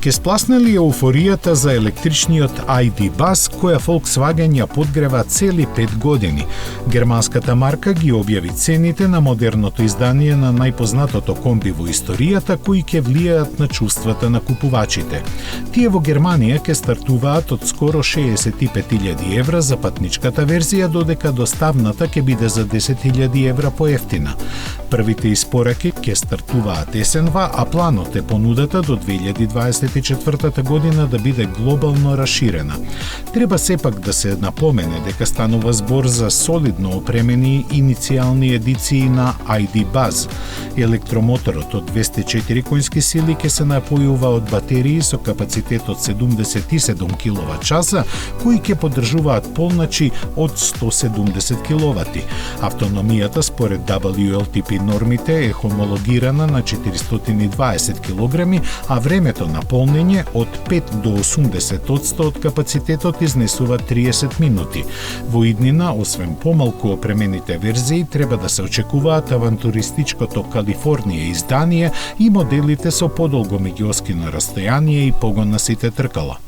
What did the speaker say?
Ке спласне ли еуфоријата за електричниот ID Buzz, која Volkswagen ја подгрева цели 5 години? Германската марка ги објави цените на модерното издание на најпознатото комби во историјата, кои ќе влијаат на чувствата на купувачите. Тие во Германија ќе стартуваат од скоро 65.000 евра за патничката верзија, додека доставната ќе биде за 10.000 евра поевтина. Првите испораки ќе стартуваат есенва, а планот е понудата до 2024 година да биде глобално расширена. Треба сепак да се напомене дека станува збор за солидно опремени иницијални едиции на ID Buzz. Електромоторот од 204 конски сили ќе се напојува од батерии со капацитет од 77 киловат-часа, кои ќе поддржуваат полначи од 170 киловати. Автономијата според WLTP нормите е хомологирана на 420 килограми, а времето на полнење од 5 до 80% од капацитетот изнесува 30 минути. Во иднина, освен помалку опремените верзии, треба да се очекуваат авантуристичкото Калифорнија издание и моделите со подолго меѓуоскино растојание и погон на сите тркала.